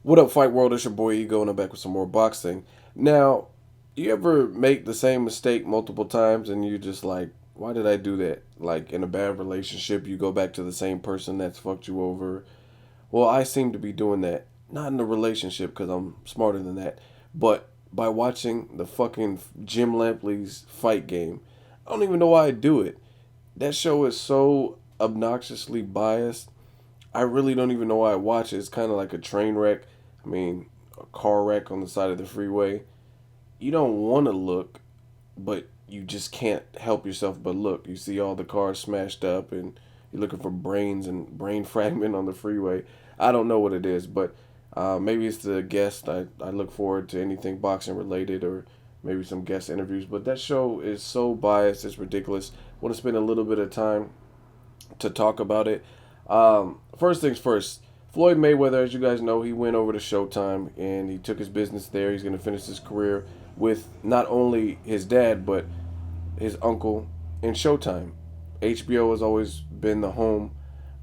What up, Fight World? It's your boy Ego, and I'm back with some more boxing. Now, you ever make the same mistake multiple times and you just like, why did I do that? Like in a bad relationship, you go back to the same person that's fucked you over. Well, I seem to be doing that. Not in a relationship because I'm smarter than that, but by watching the fucking Jim Lampley's fight game. I don't even know why I do it. That show is so obnoxiously biased. I really don't even know why I watch it. It's kind of like a train wreck. I mean, a car wreck on the side of the freeway. You don't want to look, but you just can't help yourself but look. You see all the cars smashed up, and you're looking for brains and brain fragment on the freeway. I don't know what it is, but maybe it's the guest. I look forward to anything boxing related or maybe some guest interviews. But that show is so biased, it's ridiculous. I want to spend a little bit of time to talk about it. First things first, Floyd Mayweather, as you guys know, he went over to Showtime and he took his business there. He's going to finish his career with not only his dad, but his uncle in Showtime. HBO has always been the home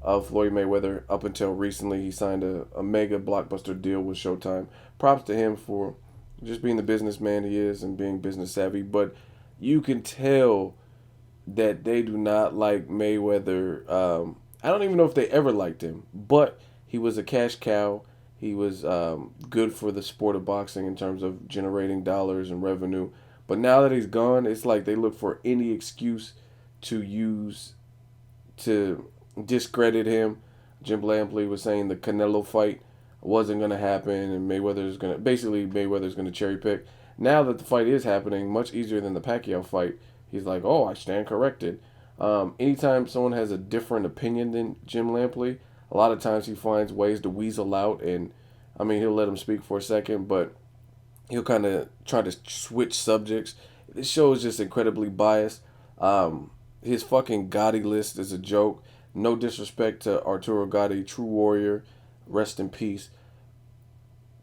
of Floyd Mayweather up until recently. He signed a mega blockbuster deal with Showtime. Props to him for just being the businessman he is and being business savvy. But you can tell that they do not like Mayweather. I don't even know if they ever liked him, but he was a cash cow. He was good for the sport of boxing in terms of generating dollars and revenue. But now that he's gone, it's like they look for any excuse to use to discredit him. Jim Lampley was saying the Canelo fight wasn't going to happen, and Mayweather's going to cherry pick. Now that the fight is happening, much easier than the Pacquiao fight, he's like, oh, I stand corrected. Anytime someone has a different opinion than Jim Lampley, a lot of times he finds ways to weasel out, and I mean he'll let him speak for a second, but he'll kind of try to switch subjects. This show is just incredibly biased. His fucking Gotti list is a joke. No disrespect to Arturo Gotti, true warrior, rest in peace.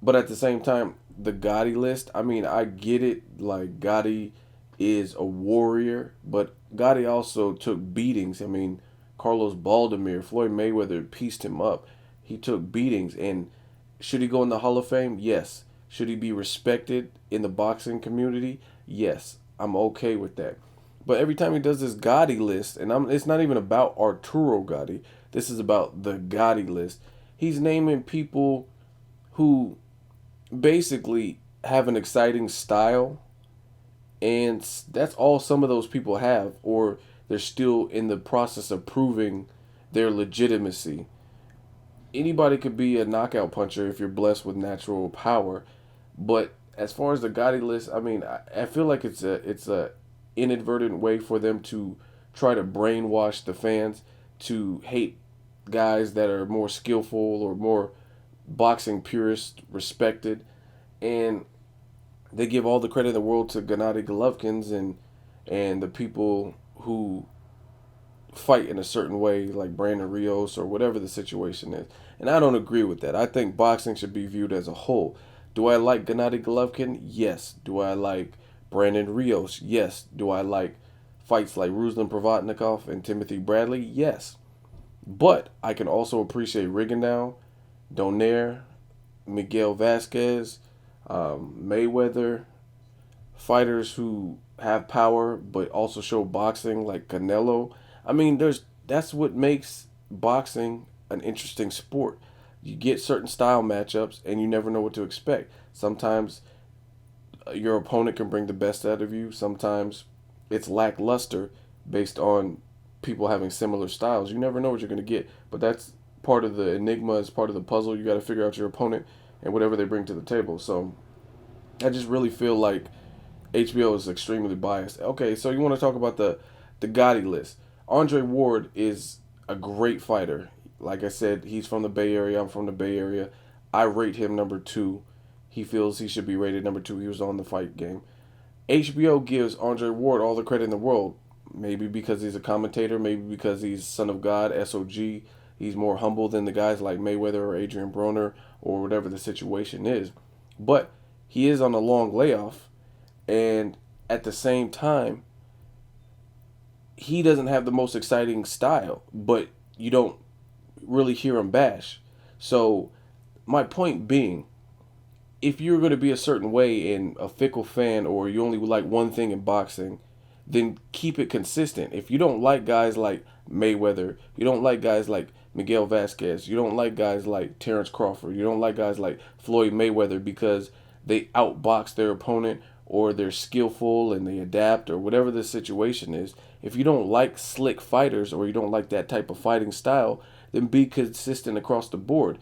But at the same time, the Gotti list, I mean, I get it. Like, Gotti is a warrior, but Gotti also took beatings. I mean, Carlos Baldomir, Floyd Mayweather pieced him up. He took beatings. And should he go in the Hall of Fame? Yes. Should he be respected in the boxing community? Yes. I'm okay with that. But every time he does this Gotti list, and it's not even about Arturo Gotti, this is about the Gotti list. He's naming people who basically have an exciting style, and that's all some of those people have, or they're still in the process of proving their legitimacy. Anybody could be a knockout puncher if you're blessed with natural power, but as far as the Gotti list, I mean, I feel like it's a inadvertent way for them to try to brainwash the fans to hate guys that are more skillful or more boxing purist respected, and they give all the credit in the world to Gennady Golovkins and the people who fight in a certain way, like Brandon Rios or whatever the situation is. And I don't agree with that. I think boxing should be viewed as a whole. Do I like Gennady Golovkin? Yes. Do I like Brandon Rios? Yes. Do I like fights like Ruslan Provatnikov and Timothy Bradley? Yes. But I can also appreciate Rigondeaux, Donaire, Miguel Vasquez, Mayweather, fighters who have power but also show boxing like Canelo. I mean, that's what makes boxing an interesting sport. You get certain style matchups and you never know what to expect. Sometimes your opponent can bring the best out of you. Sometimes it's lackluster based on people having similar styles. You never know what you're going to get, but that's part of the enigma, is part of the puzzle. You got to figure out your opponent and whatever they bring to the table. So I just really feel like HBO is extremely biased. Okay, so you want to talk about the Gotti list. Andre Ward is a great fighter. Like I said, he's from the Bay Area. I'm from the Bay Area. I rate him number two. He feels he should be rated number two. He was on the fight game. HBO gives Andre Ward all the credit in the world. Maybe because he's a commentator. Maybe because he's son of God, SOG. He's more humble than the guys like Mayweather or Adrian Broner or whatever the situation is. But he is on a long layoff. And at the same time, he doesn't have the most exciting style, but you don't really hear him bash. So, my point being, if you're going to be a certain way and a fickle fan, or you only like one thing in boxing, then keep it consistent. If you don't like guys like Mayweather, you don't like guys like Miguel Vasquez, you don't like guys like Terrence Crawford, you don't like guys like Floyd Mayweather because they outbox their opponent, or they're skillful and they adapt, or whatever the situation is. If you don't like slick fighters, or you don't like that type of fighting style, then be consistent across the board.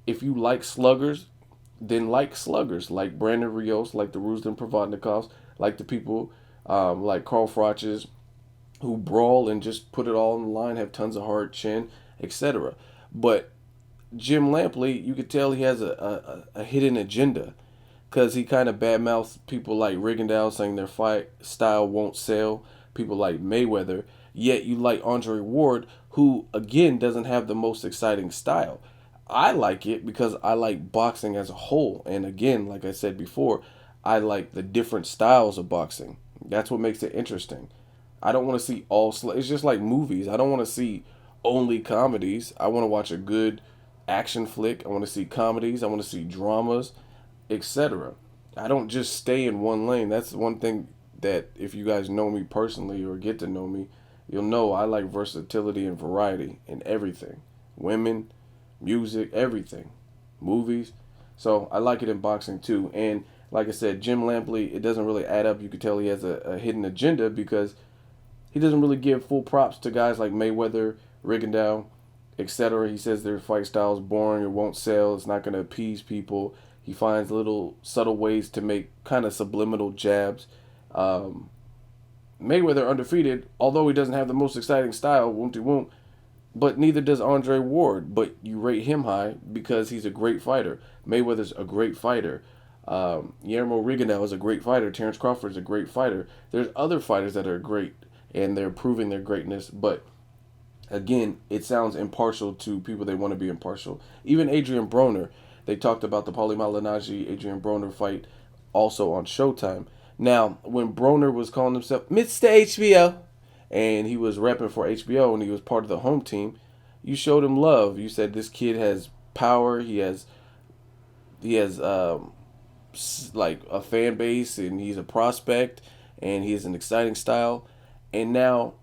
If you like sluggers, then like sluggers, like Brandon Rios, like the Ruslan Provodnikovs, like the people like Carl Froch's, who brawl and just put it all on the line, have tons of hard chin, etc. But Jim Lampley, you could tell he has a hidden agenda, because he kind of badmouths people like Rigondeaux, saying their fight style won't sell, people like Mayweather, yet you like Andre Ward, who, again, doesn't have the most exciting style. I like it because I like boxing as a whole. And again, like I said before, I like the different styles of boxing. That's what makes it interesting. I don't want to see it's just like movies. I don't want to see only comedies. I want to watch a good action flick. I want to see comedies. I want to see dramas, etc. I don't just stay in one lane. That's one thing that, if you guys know me personally or get to know me, you'll know I like versatility and variety in everything. Women, music, everything. Movies. So I like it in boxing too. And like I said, Jim Lampley, it doesn't really add up. You can tell he has a hidden agenda, because he doesn't really give full props to guys like Mayweather, Rigondeaux, etc. He says their fight style is boring, it won't sell, it's not going to appease people. He finds little subtle ways to make kind of subliminal jabs. Um, Mayweather undefeated, although he doesn't have the most exciting style, won't he won't, but neither does Andre Ward. But you rate him high because he's a great fighter. Mayweather's a great fighter. Guillermo Rigondeaux is a great fighter. Terrence Crawford is a great fighter. There's other fighters that are great, and they're proving their greatness. But again, it sounds impartial to people they want to be impartial. Even Adrian Broner, they talked about the Paulie Malignaggi Adrian Broner fight also on Showtime. Now, when Broner was calling himself Mr. HBO, and he was repping for HBO, and he was part of the home team, you showed him love. You said this kid has power. He has like a fan base, and he's a prospect, and he has an exciting style. And now,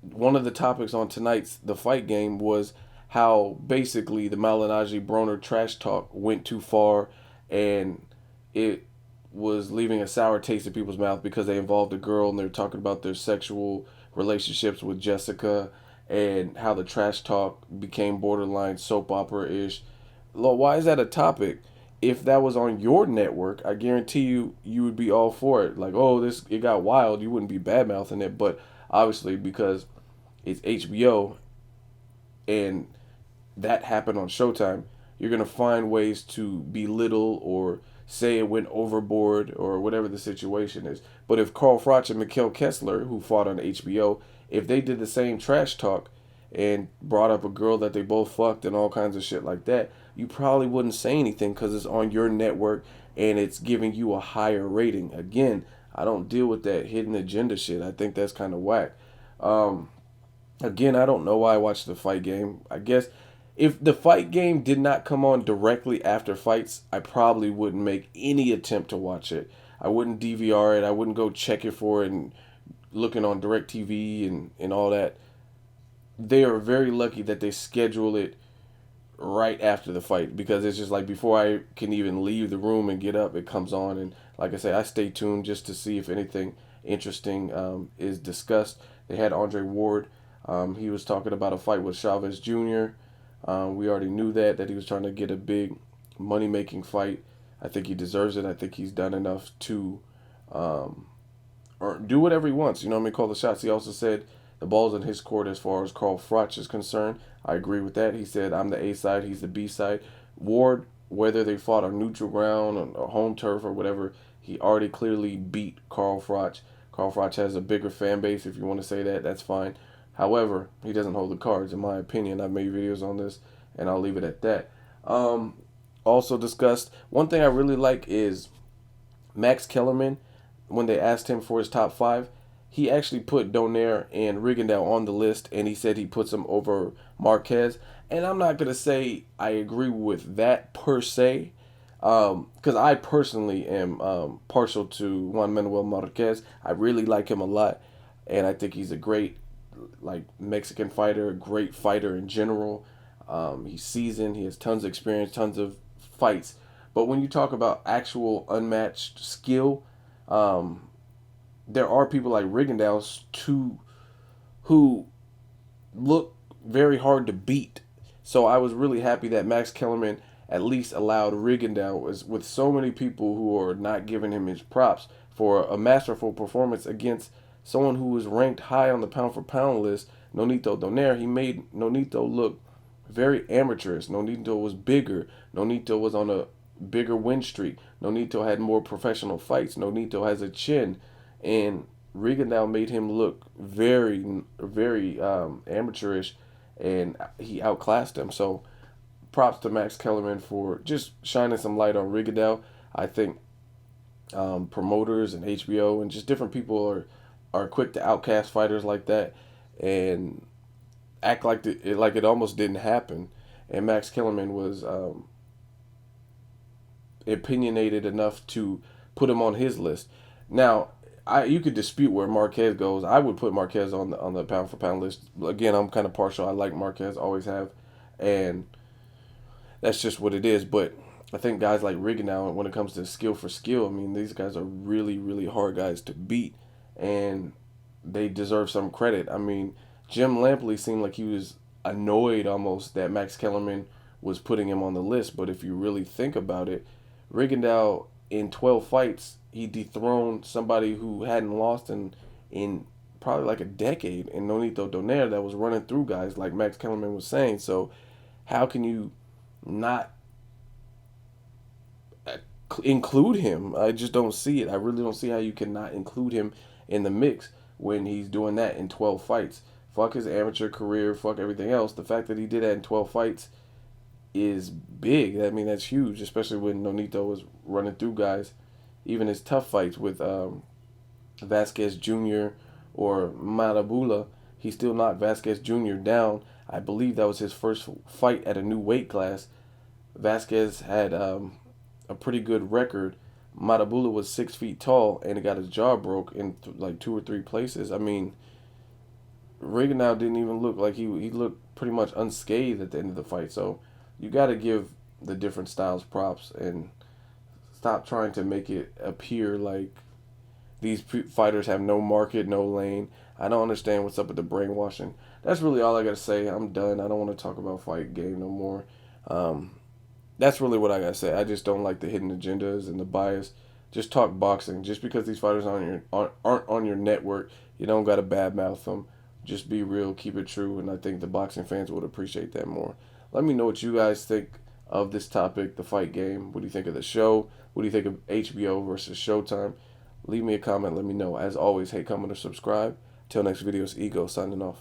one of the topics on tonight's The Fight Game was how basically the Malignaggi Broner trash talk went too far, and it was leaving a sour taste in people's mouth because they involved a girl, and they're talking about their sexual relationships with Jessica, and how the trash talk became borderline soap opera ish. Why is that a topic? If that was on your network, I guarantee you would be all for it. Like, oh, this it got wild. You wouldn't be bad mouthing it, but obviously because it's HBO and that happened on Showtime, you're gonna find ways to belittle or say it went overboard or whatever the situation is. But if Carl Froch and Mikhail Kessler, who fought on HBO, if they did the same trash talk and brought up a girl that they both fucked and all kinds of shit like that, you probably wouldn't say anything because it's on your network and it's giving you a higher rating. Again, I don't deal with that hidden agenda shit. I think that's kind of whack. Um, Again, I don't know why I watched the fight game. I guess if the fight game did not come on directly after fights, I probably wouldn't make any attempt to watch it. I wouldn't DVR it. I wouldn't go check it for it and looking on DirecTV and all that. They are very lucky that they schedule it right after the fight, because it's just like before I can even leave the room and get up, it comes on. And like I say, I stay tuned just to see if anything interesting is discussed. They had Andre Ward. He was talking about a fight with Chavez Jr. We already knew that he was trying to get a big money-making fight. I think he deserves it. I think he's done enough to or do whatever he wants. You know what I mean? Call the shots. He also said the ball's in his court as far as Carl Froch is concerned. I agree with that. He said, I'm the A side, he's the B side. Ward, whether they fought on neutral ground or home turf or whatever, he already clearly beat Carl Froch. Carl Froch has a bigger fan base, if you want to say that, that's fine. However, he doesn't hold the cards, in my opinion. I've made videos on this, and I'll leave it at that. Also discussed, one thing I really like is Max Kellerman, when they asked him for his top five, he actually put Donaire and Rigondeaux on the list, and he said he puts them over Marquez. And I'm not going to say I agree with that per se. Because I personally am partial to Juan Manuel Marquez. I really like him a lot, and I think he's a great like Mexican fighter, a great fighter in general. He's seasoned. He has tons of experience, tons of fights. But when you talk about actual unmatched skill, um, there are people like Rigondeaux too who look very hard to beat. So I was really happy that Max Kellerman at least allowed Rigondeaux, with so many people who are not giving him his props for a masterful performance against someone who was ranked high on the pound for pound list, Nonito Donaire. He made Nonito look very amateurish. Nonito was bigger. Nonito was on a bigger win streak. Nonito had more professional fights. Nonito has a chin, and Rigondeaux made him look very amateurish, and he outclassed him. So props to Max Kellerman for just shining some light on Rigondeaux. I think promoters and HBO and just different people are quick to outcast fighters like that and act like it almost didn't happen. And Max Kellerman was opinionated enough to put him on his list. Now, you could dispute where Marquez goes. I would put Marquez on the pound for pound list. Again, I'm kind of partial. I like Marquez, always have, and that's just what it is. But I think guys like Rigondeaux, when it comes to skill for skill, I mean, these guys are really hard guys to beat, and they deserve some credit. I mean, Jim Lampley seemed like he was annoyed almost that Max Kellerman was putting him on the list. But if you really think about it, Rigondeaux in 12 fights, he dethroned somebody who hadn't lost in probably like a decade, in Nonito Donaire, that was running through guys like Max Kellerman was saying. So how can you not include him? I just don't see it. I really don't see how you cannot include him in the mix when he's doing that in 12 fights. Fuck his amateur career, fuck everything else. The fact that he did that in 12 fights is big. I mean, that's huge, especially when Nonito was running through guys. Even his tough fights with Vasquez Jr. or Marabula, he still knocked Vasquez Jr. down. I believe that was his first fight at a new weight class. Vasquez had a pretty good record. Marabula was 6 feet tall and he got his jaw broke in like two or three places. I mean, Rigondeaux didn't even look like he looked pretty much unscathed at the end of the fight. So you got to give the different styles props and stop trying to make it appear like these fighters have no market, no lane. I don't understand what's up with the brainwashing. That's really all I got to say. I'm done. I don't want to talk about fight game no more. Um, that's really what I got to say. I just don't like the hidden agendas and the bias. Just talk boxing. Just because these fighters aren't on your network, you don't got to badmouth them. Just be real, keep it true, and I think the boxing fans would appreciate that more. Let me know what you guys think of this topic, the fight game. What do you think of the show? What do you think of HBO versus Showtime? Leave me a comment, let me know. As always, hate, comment, or subscribe. Till next video, it's Ego signing off.